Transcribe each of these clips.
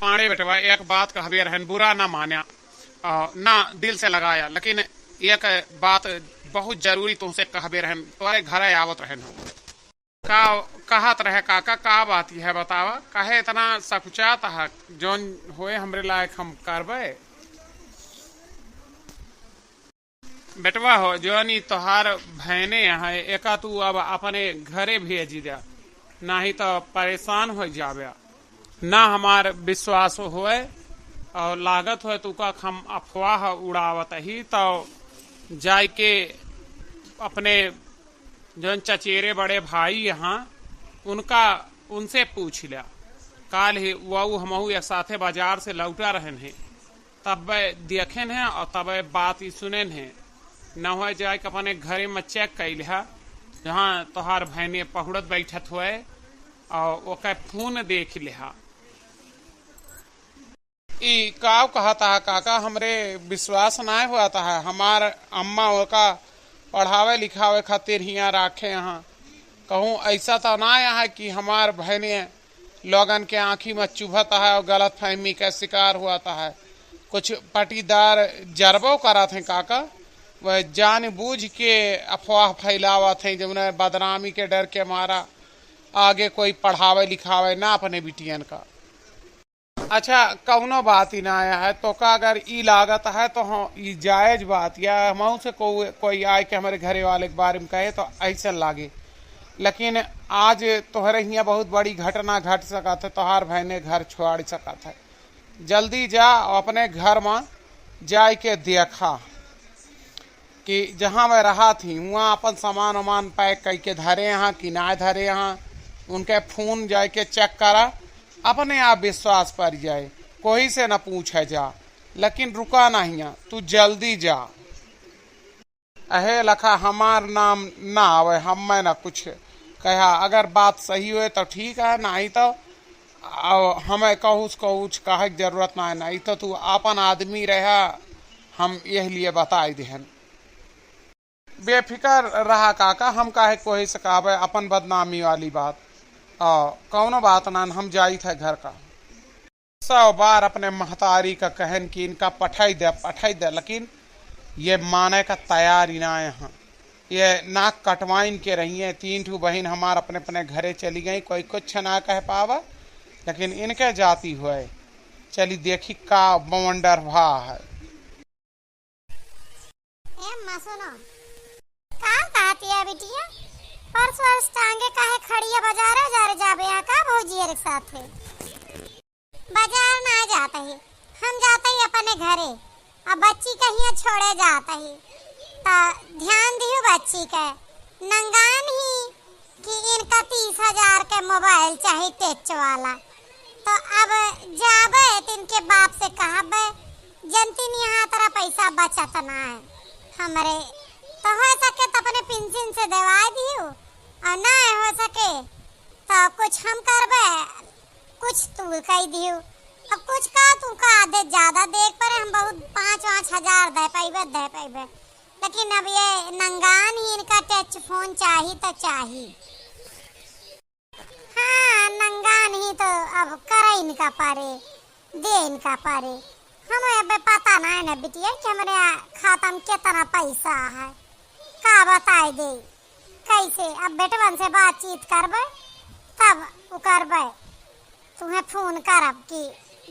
पाड़े बेटवा एक बात कहबे रहन, बुरा ना मान्या ना दिल से लगाया, लेकिन एक बात बहुत जरूरी तुमसे कहबे रहन, तुम्हारे घर आवत रहन। का कहत रहे काका, का बात है बतावा, कहे इतना सकुचात है, जोन होए हमरे लायक हम करबे। बेटवा हो जोनी तोहार भैने है, एका तू अब अपने घरे भेज दे, ना ही तो परेशान हो जावे, ना हमार विश्वास होए और लागत हो तू का हम अफवाह उड़ावत ही, तो जाय के अपने जो चचेरे बड़े भाई यहाँ उनसे पूछ लिया। काल ही वो हमहू एक साथे बाजार से लौटा रहन है, तब देखें हैं और तब बात ही सुने हैं, न हो जाए कि अपने घरे में चेक कैल है जहाँ तोहार भैने पहुड़त बैठत हुए और ओके फोन देख लिहा। ई काव कहता है काका, हमरे विश्वास ना हुआ था, हमार अम्मा ओका पढ़ावे लिखावे खातिर हियाँ राखे यहाँ, कहूँ ऐसा तो ना है कि हमार बहने लोगन के आँखी में चुभता है और गलत फहमी का शिकार हुआ है। कुछ पटीदार जरबो करा थे काका, वह जानबूझ के अफवाह फैलावा थे, जब बदनामी के डर के मारा आगे कोई पढ़ावे लिखावे ना अपने बिटियन का। अच्छा कौनो बात ही ना आया है तो का, अगर ई लागत है तो हाँ ई जायज बात, या हम से कोई आए के हमारे घरे वाले के बारे में कहे तो ऐसा लागे, लेकिन आज तोहरे यहाँ बहुत बड़ी घटना घट सका था, तोहार बहने घर छोड़ सका था। जल्दी जा अपने घर में जाए के देखा कि जहाँ मैं रहा थी वहाँ अपन सामान वामान पैक करके धरे यहाँ कि ना धरे यहाँ, उनके फोन जाए के चेक करा, अपने आप विश्वास पर जाए, कोई से न पूछे जा, लेकिन रुका नहीं, तू जल्दी जा। अहे लखा हमार नाम ना आवे, हम मैं न कुछ कहा, अगर बात सही हुए तो ठीक है, नहीं तो हमें कहूँ कहे की जरूरत ना है, नहीं तो तू अपन आदमी रहा, हम यह लिए बताए देहन। बेफिक्र रहा काका, हम काहे कोई से कहबे अपन बदनामी वाली बात, कौनो बात ना, हम जाई थे घर का। 100 बार अपने महतारी का कहन कि इनका पठाई दे, लेकिन ये माने का तैयार ही ना यहाँ, ये नाक कटवाइन के रही है। 3 ठू बहन हमार अपने अपने घरे चली गई, कोई कुछ ना कह पावा, लेकिन इनके जाती हुए चली देखी का बवंडर भा है। कहती है बिटिया, परसों टांगे काहे खड़िया बाजारे जाबे यहाँ का भौजी रे साथे? बाजार ना जाता ही, हम जाते ही अपने घरे, अब बच्ची कहीं छोड़े जाता ही, तो ध्यान दियो बच्ची के, नंगान ही कि इनका 30,000 के मोबाइल चाहिए टच वाला, तो अब जाबे तो इनके बाप से कहबे जनती नहीं यहाँ तेरा पैसा बचत ना है हमरे, तो हो सके तो अपने पेंशन से दवा दियो, और ना हो सके तो कुछ हम करबे, कुछ तू कह दियो, अब कुछ का तू का आधे ज्यादा देख पर हम बहुत 5-5 हजार दे पाइबे, लेकिन अब ये नंगान ही इनका टच फोन चाहिए तो चाहिए। हाँ नंगान ही तो अब करे इनका पारे, दे इनका पारे, हमें अब पता ना है ना बिटिया कि हमारे खाता में कितना पैसा है, का बताए दे कैसे। अब बेटवन से बातचीत करबे तब वो करबे, तुम्हें फोन करब कि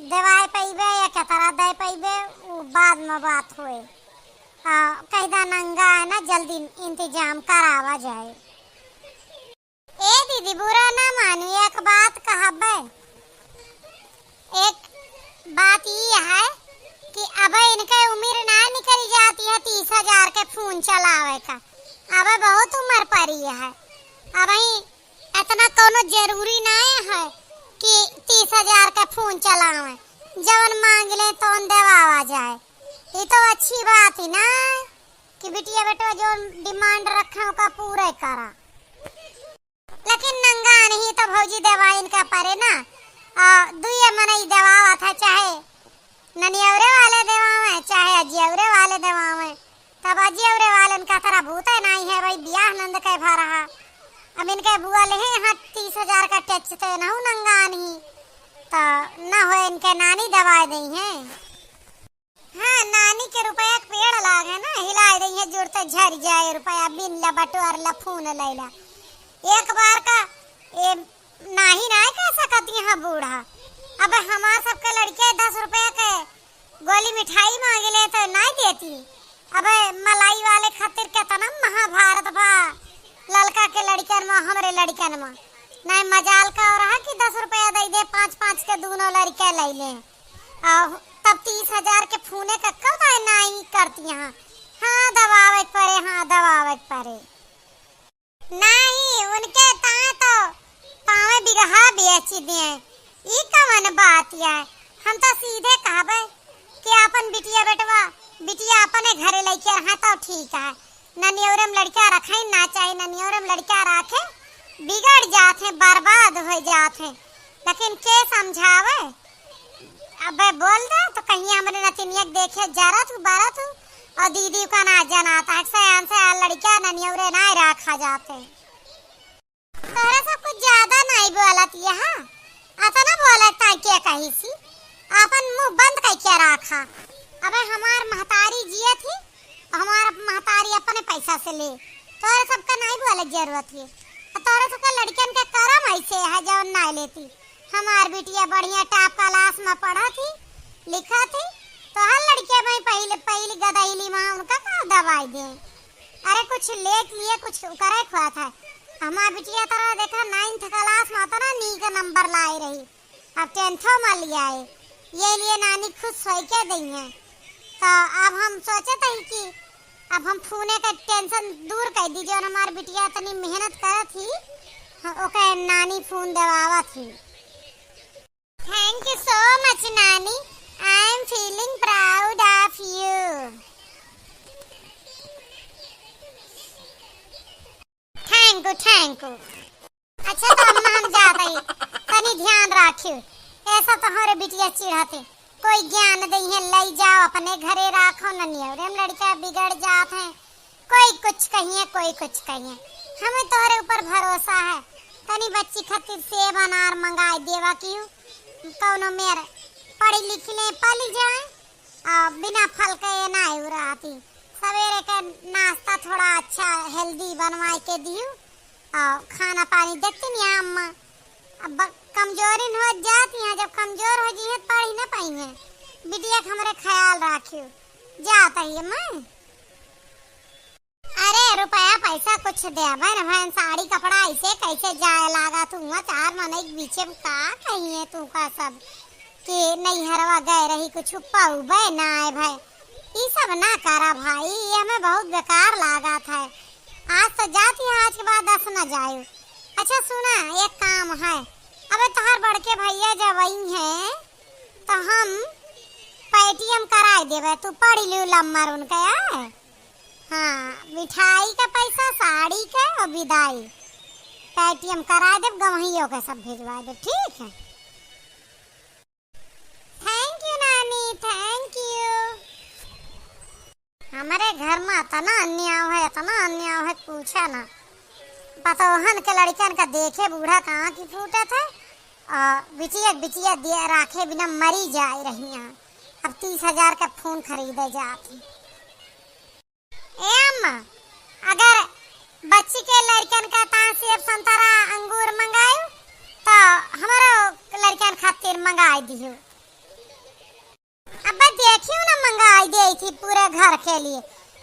दवाई पैबे या कितना दे पैबे, वो बाद में बात हुए। कहदा नंगा है ना, जल्दी इंतजाम करावा जाए। ए दीदी बुरा ना मानो, एक बात कहबे, एक बात ये है कि अब इनके उम्र ना निकल जाती है 30,000 के फोन चलावे का, अब बहुत उम्र पड़ी है, अब इतना कोनो जरूरी नहीं है कि 30,000 का फोन चलावे, जवन मांग ले तो देवावा जाए। ये तो अच्छी बात ही ना कि बिटिया बेटो जो डिमांड रखा का पूरे करा, लेकिन नंगा नहीं तो भौजी दवा इनका परे ना, दुए मनई दवा था, चाहे ननियवरे वाले देवावे चाहे अजियवरे वाले देवावे, तब अजियवरे वाले इनका तरह भूता नहीं है भाई, ब्याह नंद के भा रहा, अब इनके बुआ ले यहाँ 30,000 का टच थे ना नंगा नहीं, तो न हो इनके नानी दवाई दी है। हाँ, नानी के रुपया के पेड़ लागे ना, हिला रही है जुड़ते झर जाए रुपया बिन ला बटोर ला फून लैला। एक बार का ए नाही कह सकती है बूढ़ा। अब हमार सबके लड़के 10 रुपया के गोली मिठाई मांगे ले तो नहीं देती। अब मलाई वाले खातिर कितना महाभारत बा ललका के लड़कन में हमरे लड़कन में। नहीं मजाल का और है कि 10 रुपया दे दे 5-5 के दोनों लड़के ले ले। तब 30,000 के फूने का कब नहीं करती हैं। हाँ दबावे पड़े, हाँ दबावे पड़े। नहीं उनके ता तो पावे बिगहा बेच दे। ई कवन बात है। हम तो सीधे कहबे कि अपन बिटिया अपने घरे लेके रहा तो ठीक है। ननियोरम लड़का रखे ना चाहिए, ननियोरम लड़का रखे बिगड़ जाते, बर्बाद हो जाते। लेकिन के समझावे। अब बोल दे तो कहीं हमरे नतिनिया देखे जरा तू बारा तू और दीदी का ना जनाता है से लड़का ननियोरे ना रखा जाते। तोरा सब कुछ ज्यादा नहीं बोलत यहाँ आता ना बोलता क्या कही सी अपन मुंह बंद करके रखा। अब हमार महतारी जिए थी, हमार महतारी अपने पैसा से ले, तोरा सबका नहीं बोले जरूरत है। तोरा सबका लड़कन के करम ऐसे है जो नहीं लेती। हमार बिटिया बढ़िया टॉप क्लास में पढ़ा थी लिखा थी, तो हर लड़के में पहली गदाइली माँ उनका का दवाई दे। अरे कुछ लेट लिए कुछ करे खुआ था। हमार बिटिया तरह देखा 9th क्लास में तरह नी का नंबर लाई रही, अब 10th में लिया है। ये लिए नानी खुश हो के दी है। तो अब हम सोचे थे कि अब हम फूने का टेंशन दूर कर दीजिए और हमार बिटिया इतनी मेहनत कर थी ओके नानी फोन दवावा थी। थैंक यू सो मच नानी, I am feeling proud of you. Thank you. अच्छा तो अम्मा हम जाते ही तनी ध्यान रखियो। ऐसा तो हमारे बिटिया चिढ़ाते कोई ज्ञान दही है ले जाओ अपने घरे रखो ननियोरे लड़का बिगड़ जाते हैं। कोई कुछ कहिए कोई कुछ कहिए, हमें तोहरे ऊपर भरोसा है। तनी बच्ची खातिर सेब अनार मंगाई देवा क्यों कौनो मेरे पढ़ी लिखी ले पली जाए और बिना फल के नहीं उड़ाती। सवेरे के नाश्ता थोड़ा अच्छा हेल्दी बनवाई के दियो और खाना पानी देखती नहीं अम्मा। अब कमजोरी हो जाती है, जब कमजोर हो जी पढ़ ही ना पाएंगे। बिटिया का हमारे ख्याल रखियो जाता ही मैं। अरे रुपया पैसा कुछ दे बहन साड़ी कपड़ा ऐसे कैसे जाए लागा तू 4 महीने के बीच में का कहिए तू का सब कि नहीं हरवा गए रही कुछ पाऊ बे ना आए भाई ये सब ना करा भाई, ये हमें बहुत बेकार लागा था। आज तो जाती है, आज के बाद 10 न जाए। अच्छा सुना एक काम है, अबे तोहर बड़के भैया जब आई है तो हम पेटीएम कराए देवे, तू पढ़ी लियो लम्बर उनका है। हाँ मिठाई का पैसा साड़ी का और विदाई पेटीएम करा दे, गवहियों का सब भिजवा दे ठीक है। थैंक यू नानी थैंक यू। हमारे घर में इतना अन्याय है पूछा ना। पतोहन के लड़कन का देखे बूढ़ा कहाँ की फूटा था और बिटिया दिया राखे बिना मरी जा रही हैं। अब 30,000 का फोन खरीदे जाती। ए अम्मा अगर बच्ची के लड़कन का सेब संतरा अंगूर मंगायो तो हमारा लड़कन खातिर मंगाई दियो। अब देखियो ना मंगाई दे थी पूरे घर के लिए,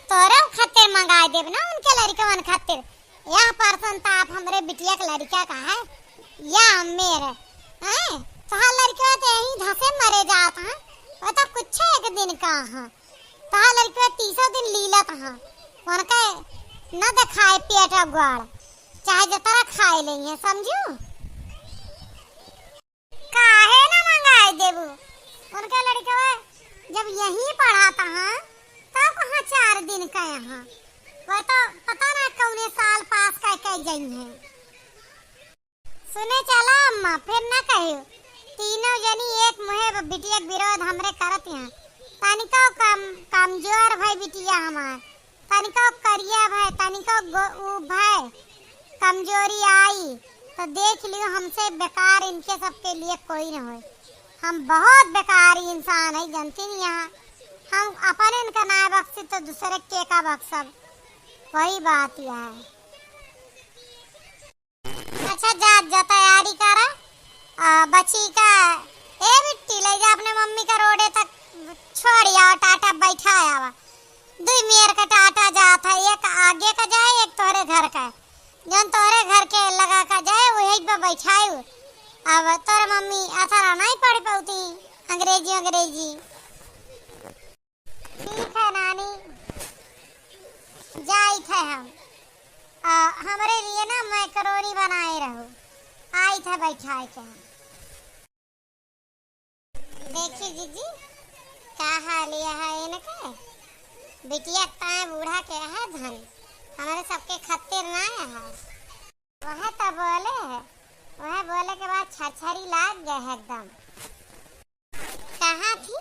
तोरे खातिर मंगाई देब ना उनके लड़कन खातिर। यह पर्सन तो आप हमरे बिटिया के लड़का का है या मेरे हैं तो हर लड़के तो यही धसे मरे जाता है। वो तो कुछ एक दिन का है तो हर लड़के 30 दिन लीलत है उनके न दिखाए पेट गुआड़ चाहे जतरा खाए लेंगे समझू। काहे ना मंगाए देबू उनके लड़के जब यहीं पढ़ाता है तो कहाँ 4 दिन का यहाँ वो तो पता ना कौने साल पास कर गई है। सुने चला अम्मा फिर ना कहियो तीनों जनी एक मुहे बिटिया विरोध हमरे करत हैं। तनिको कमजोर भाई बिटिया हमार तनिको करिया भाई तनिको भाई कमजोरी आई तो देख लियो हमसे बेकार इनके सबके लिए कोई न हो। हम बहुत बेकारी इंसान है, जानती नहीं यहाँ। हम अपन इनका ना बख्शी तो दूसरे के का बख्शब, वही बात यह है। अच्छा जा तैयारी करा, बच्ची का ए बिट्टी ले जा अपने मम्मी का रोडे तक छोड़ आओ, टाटा बैठा आवा। दो मेर का टाटा जात है, एक आगे का जाए एक तोरे घर का, जन तोरे घर के लगा का जाए वही पे बैठाए। अब तोरे मम्मी अथरा नहीं पढ़ पाती अंग्रेजी। ठीक है नानी, जाई थे हम हमारे लिए ना मैकरोनी बनाए रहो, आई थे बैठाए के। देखिए जीजी क्या हाल है इनके, बिटिया ताए बूढ़ा के है धन, हमारे सबके खातिर ना है। वह तो बोले है, वह बोले के बाद छरछरी लाग गए है एकदम। कहाँ थी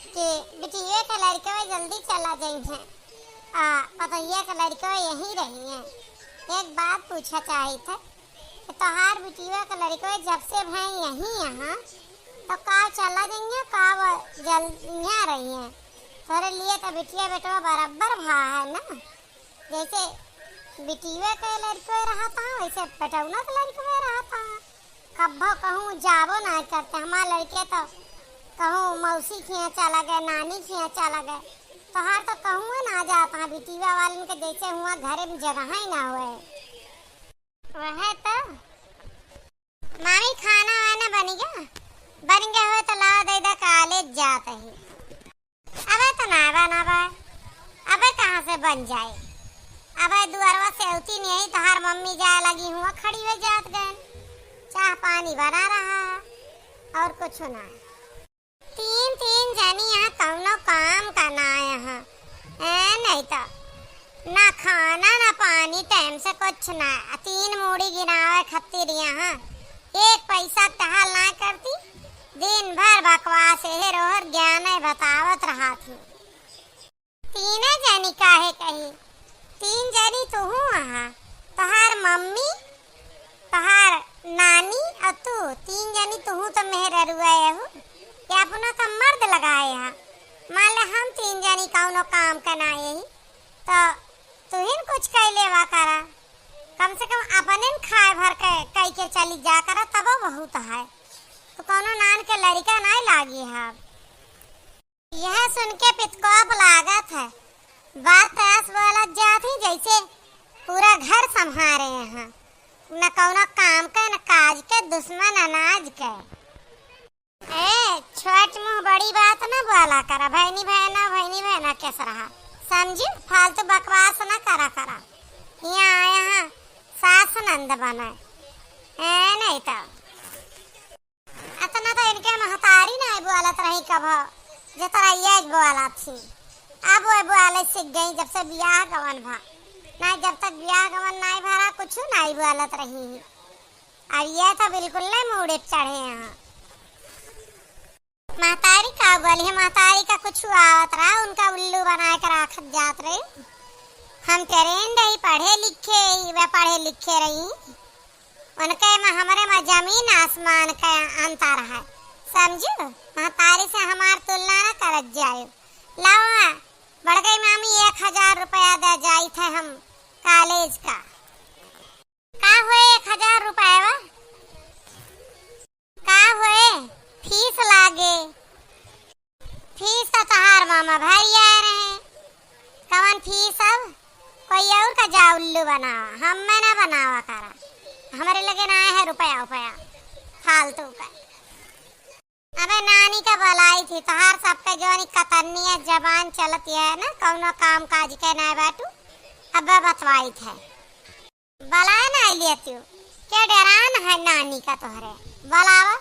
कि बिटिया के लड़के जल्दी चला जाए, पतैया के लड़के यहीं रही है। एक बात पूछा चाहिए था कि तोहार बिटिया के लड़के जब से भाई यहीं यहाँ तो का चला जाइए का जल्द यहाँ रही है। तोरे लिए तो बिटिया बेटवा बराबर भा है ना, जैसे बिटिया के लड़के रहा था वैसे बेटौना के लड़के रहा था। कब्बो कहूँ जाबो ना करते, हमारे लड़के तो कहूँ मौसी खिया चला गए, नानी खिया चला गए, तोहार तो कहूँ ना जाता है। बिटिया वाले के जैसे हुआ घरे में जगह ही ना हुए। वह तो मामी खाना वाना बन गया हो तो लाओ दे कॉलेज जाते ही। अबे तो ना बनावा, अबे कहाँ से बन जाए, अबे दुआरवा से होती नहीं, तोहार मम्मी जाए लगी हुआ खड़ी हुई जात गए, चाह पानी बना रहा और कुछ ना। तीन जनी यहाँ कौनो काम करना है यहाँ, नहीं तो ना खाना ना पानी टाइम से कुछ ना। 3 मूड़ी गिनावे खातिर यहाँ एक पैसा टहल ना करती, दिन भर बकवास रोहर ज्ञान बतावत रहा थी। 3 जनी काहे कही, 3 जनी तू वहाँ, तोहार मम्मी तोहार नानी और तू, 3 जनी तू तो मेहर रुआए हो या अपना का मर्द लगाए है। मान ले हम 3 जनी कौनो काम करना तो तुहिन कुछ कह लेवा करा, कम से कम अपने खाए भर के कई के चली जा करा, तब बहुत है। तो कौनो नान के लड़का नहीं लागी है। यह सुन के पितकोप लागत है, बात ऐस बोला जाती जैसे पूरा घर संभारे हैं, न कौनो काम के न काज के, दुश्मन अनाज के। छोट मुँह बड़ी बात न बोला करा, भैनी बहना कैस रहा, समझी? फालतू बकवास न करा। यहाँ आया सास नंद बना नहीं तो इतना तो इनके महतारी नहीं बोलत रही कभो, जो तरह ये बोला थी। अब वो बोले सीख गई जब से ब्याह गवन भा, नहीं जब तक ब्याह गवन नहीं भरा कुछ नहीं बोलत रही। और ये तो बिल्कुल नहीं मुड़े चढ़े यहाँ। महतारी का बोली है, महतारी का कुछ आवत रहा, उनका उल्लू बना कर रखत जात रहे। हम ट्रेंड ही पढ़े लिखे रही, उनके में हमारे में जमीन आसमान का अंतर है, समझो? महतारी से हमार तुलना न करत जाए। लाओ बढ़ गई मामी 1000 रुपया दे जाई थे हम कॉलेज का हुए 1000 रुपया का हुए फीस लागे, फीस तो तहार मामा भाई आए रहे, कवन फीस अब कोई और का जा उल्लू बनावा, हम में ना बनावा करा, हमारे लगे ना है रुपया फालतू का। अबे नानी का बलाई थी, तहार सब पे जो कतरनी है जबान चलती है ना, कौनो काम काज के ना बैठू, अब बतवाई थे बलाए ना लिए तू क्या डरान है नानी का तोहरे, बलावा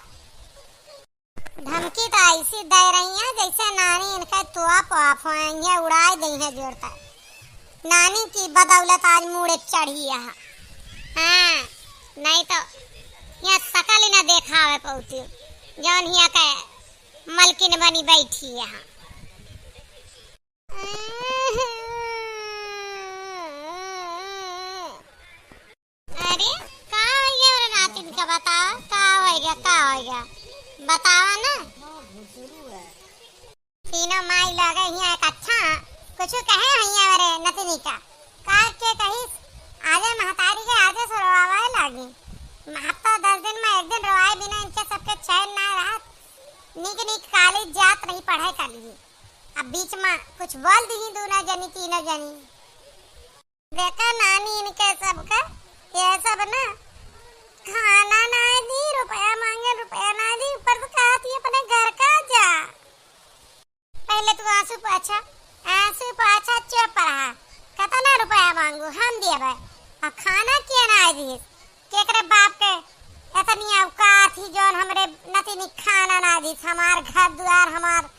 धमकी तो ऐसी दे रही है जैसे नानी इनका तुआ उड़ाई दी है जोड़ता। नानी की बदौलत आज मुड़े चढ़ी है। हाँ नहीं तो यहाँ सकल ही न देखावे पौती, जौन हिया के मलकिन बनी बैठी यहाँ। अरे का हो गया नातिन का, बताओ का हो गया बतावा ना। तीनों माई लगे हिया एक अच्छा कुछ कहे हिया मेरे नतनी का के कही आजे महतारी के आजे सुरवावे लागी। हफ्ता 10 दिन में एक दिन रोए बिना इनके सबके चैन ना रहा। निक निक कॉलेज जात नहीं पढ़ाई कर लिए। अब बीच में कुछ बोल दी दोनों जनी तीनों जनी। देखा नानी इनके सबका ये सब ना खाना ना दी, रुपया मांगे रुपया ना दी, ऊपर तो कहती अपने घर का जा। पहले तू आंसू पोछा चुप रहा। कहता ना रुपया मांगू हम दिए भाई और खाना किया ना दी केकरे बाप के इतनी औकात ही जोन हमरे नतीनी खाना ना दी। हमार घर द्वार हमार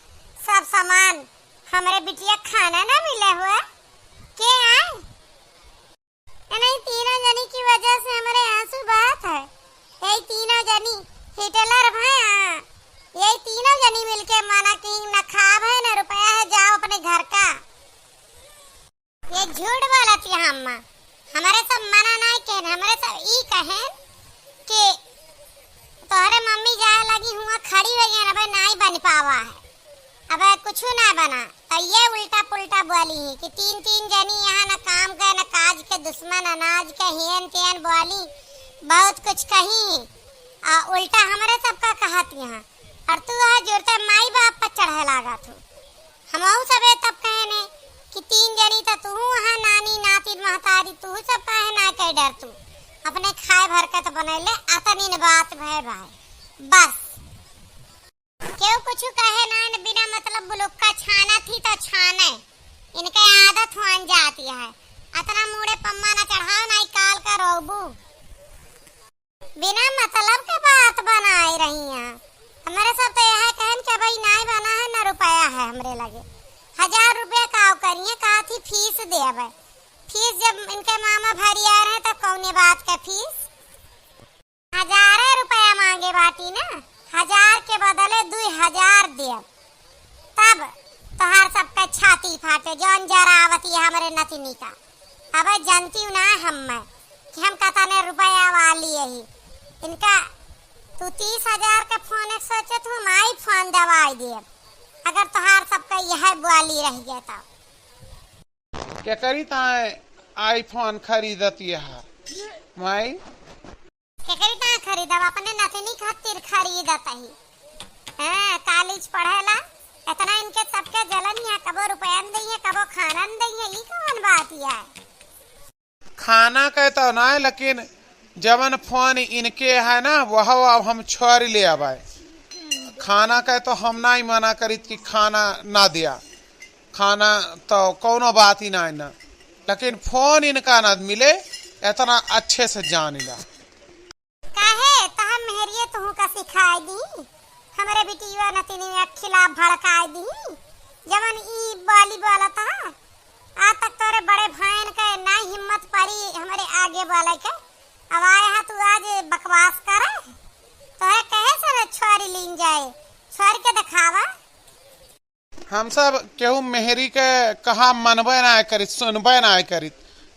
सब सामान हमरे बिटिया खाना ना मिले हुआ के आए। नहीं तीनों जनी की वजह से हमारे आंसू बहत है। यही तीनों जनी हिटलर भैया यही तीनों जनी मिलके माना कि न खाब है न रुपया है जाओ अपने घर का। ये झूठ बोला थी अम्मा। हमारे सब मना नहीं कहन हमारे सब ई कहें कि तोहरे मम्मी जाए लगी हुआ खड़ी हो गई अब नहीं बन पावा है अब कुछ ना बना। तो ये उल्टा पुल्टा बोली है कि तीन जनी यहाँ न काम के न काज के दुश्मन अनाज के हेन तेन बोली बहुत कुछ कही उल्टा हमारे सबका कहत यहाँ। और तू है जुड़ते माई बाप पर चढ़े लागा तू। हम सबे तब कहने कि 3 जनी तो तू है नानी नाती महतारी तू सब कहे ना कह डर तू अपने खाए भर के तो बनैले अतनी बात भय भाई बस क्यों कुछ कहे ना बिना मतलब बुलुक्का छाना थी तो छाने इनके आदत हो जाती है। अतना मुड़े पम्मा ना चढ़ाओ ना काल का रोबू बिना मतलब के बात बनाई रही है। हमारे सब तो यह कहन कि भाई नहीं बना है ना रुपया है हमरे लगे 1000 रुपया काव करिए कहा थी फीस दे अब फीस जब इनके मामा भरी आ रहे तो कौने बात का फीस 1000 रुपया मांगे बाटी ना 1000 के बदले 2000 दे तब तोहार सबका छाती फाटे जौन जरावती है हमारे नतनी का। अब जानती हूँ ना हम कि हम कहता ने रुपया वाली यही इनका तू 30,000 का फोन सोचे तू हम आई फोन दवाई दे अगर तोहार सबका यह बोली रह गया तो क्या करी ताए आईफोन खरीदती है माई क्या करी ताए खरीदब अपने नतनी खातिर खरीदत ही हां कॉलेज पढ़ेला इतना इनके सबके जलन है कबो रुपया दइए कबो खाना दइए ई कौन बात है। खाना का तो ना है लेकिन जवन फोन इनके है ना वह अब हम छोड़ ले अब खाना का तो हम ना ही मना करी कि खाना ना दिया खाना तो कोनो बात ही ना लेकिन फोन इनका ना मिले इतना अच्छे से जान ला काहे तो हम मेहरिए तू का सिखाई दी हमारे बिटिया नतिनी में खिलाफ भड़काई दी जवन ई बोली बोला था आज तक तोरे बड़े भाईन के ना हिम्मत पड़ी हमारे आगे बोले के अब आए है तू आज बकवास करे तो है कहे से छोरी लीन जाए छोरी के दिखावा। हम सब केहू मेहरी के कहा मनबे ना करी सुनबे ना करी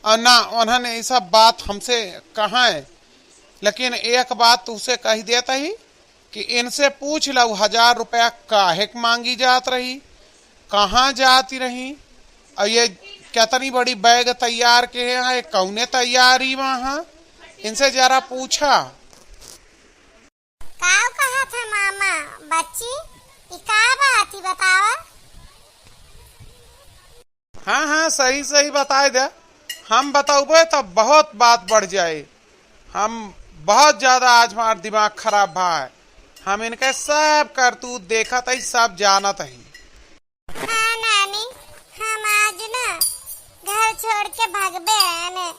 और ना उन्होंने ये सब बात हमसे कहा है लेकिन एक बात तुझसे कही देता ही कि इनसे पूछ लो 1000 रुपया काहे मांगी जात रही कहाँ जाती रही और ये कितनी बड़ी बैग तैयार के है कौने तैयारी वहाँ इनसे जरा पूछा। काव कहा था मामा बच्ची ये का बात ही बतावा। हाँ सही बताए दे हम बताओगे तो बहुत बात बढ़ जाए। हम बहुत ज्यादा आज हमारा दिमाग खराब भा है हम इनके सब करतूत देखा था सब जाना था ही। हाँ नानी हम आज ना घर छोड़ के भागबे ने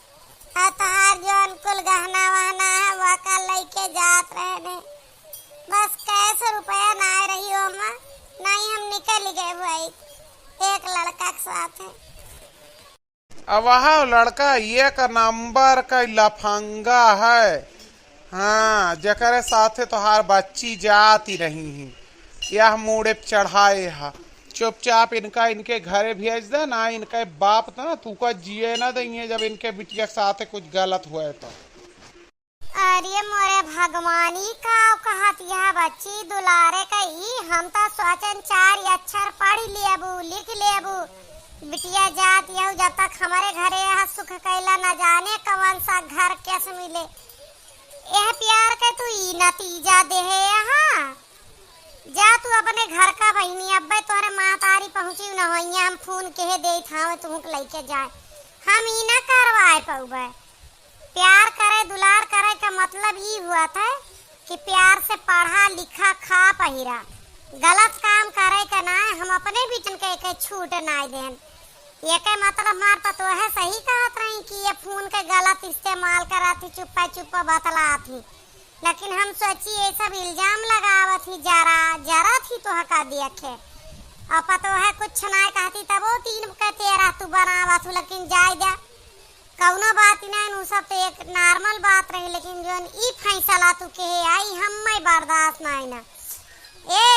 तहार जोन कुल गहना वहना है वो का लेके जात रहने बस कैसे रुपया ना रही हो माँ नहीं हम निकल गए भाई एक लड़का के साथ है। अब वहाँ लड़का ये का नंबर का लफंगा है हाँ जकरे साथे तोहार बच्ची जाती रही ही यह मुड़े चढ़ाए है चुपचाप इनका इनके घरे भेज दे ना इनका बाप ना तू का जिए ना देंगे जब इनके बिटिया के साथ कुछ गलत हुए तो। अरे मोरे भगवानी का कहत यह बच्ची दुलारे कई हम तो सोचन चार अक्षर पढ़ लेबू लिख लेबू बिटिया जात यू जब तक हमारे घरे यह सुख कैला न जाने कौन सा घर कैसे मिले। यह प्यार के तू ई नतीजा दे है यहाँ जा तू अपने घर का बहनी अब्बे तोरे माँ तारी पहुँची न हो हम फोन कहे दे था तुम लेके जाए हम ई न करवाए पौबे। प्यार करे दुलार करे का मतलब ही हुआ था कि प्यार से पढ़ा लिखा खा पहिरा गलत काम करे का ना हम अपने बिटन के छूट ना देन। ये के मतलब मार पतो है सही कहत रही कि ये फोन के गलत इस्तेमाल कराती चुप्पा चुप्पा बतलाती लेकिन हम सोची ये सब इल्जाम लगावत ही जरा थी तो हका देखे और पतो है कुछ ना कहती तब वो 3 के 13 तू बनावत हूँ लेकिन जाय दे कौनो बात नहीं उ सब तो एक नॉर्मल बात रही लेकिन जोन ई फैसला तू के आई हम मैं बर्दाश्त नहीं ना। ए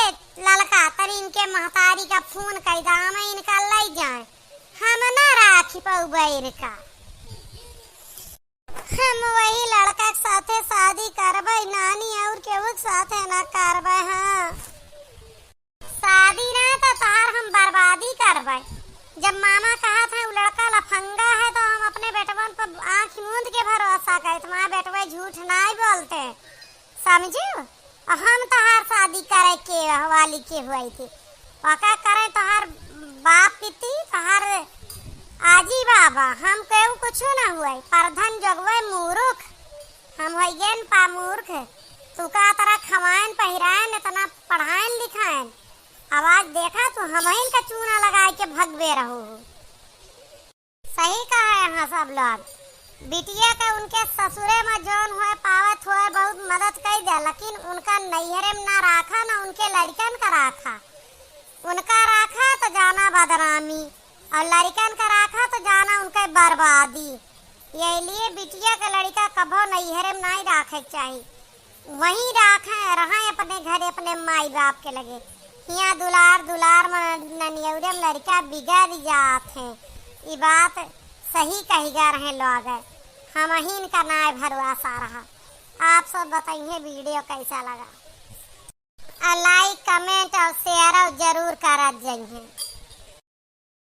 ललका तरी इनके महतारी का फोन कई दाम इनका ले जाए हम ना राखी पौबैर का हम वही लड़का के साथे शादी करबे नानी और केहू के साथे ना करबे। हाँ शादी ना तो तार हम बर्बादी करबे। जब मामा कहा था वो लड़का लफंगा है तो हम अपने बेटवन पर आँख मूंद के भरोसा करे तुम्हारे बेटवा झूठ नहीं बोलते समझो। हम तहार शादी करे के वाली के हुई थी पका करे तहार बाप पीती तहार आजी बाबा हम केहू कुछ ना हुए परधन जगवे मूर्ख हम होइगेन पा मूर्ख तू का तरह खवाएन पहिराएन इतना पढ़ाएन लिखाएन आवाज देखा तो हम का चूना लगा के भगवे रहो। सही कहा है यहाँ सब लोग बिटिया के उनके ससुरे में जौन हुए पावत हुए बहुत मदद कर दे लेकिन उनका नैहरे में ना राखा ना उनके लड़कन का राखा उनका राखा तो जाना बदनामी और लड़कन का राखा तो जाना उनके बर्बादी। ये लिए बिटिया का लड़का कभो नैहरे में नहीं राखे चाहिए वहीं राखे रहा अपने घर अपने माई बाप के लगे यहाँ दुलार दुलार ननियौरे में लड़का बिगड़ जात है। ये बात सही कही जा रहे लोग हम ही इनका ना भरोसा रहा। आप सब बताइए वीडियो कैसा लगा लाइक कमेंट और शेयर जरूर कर जाइए।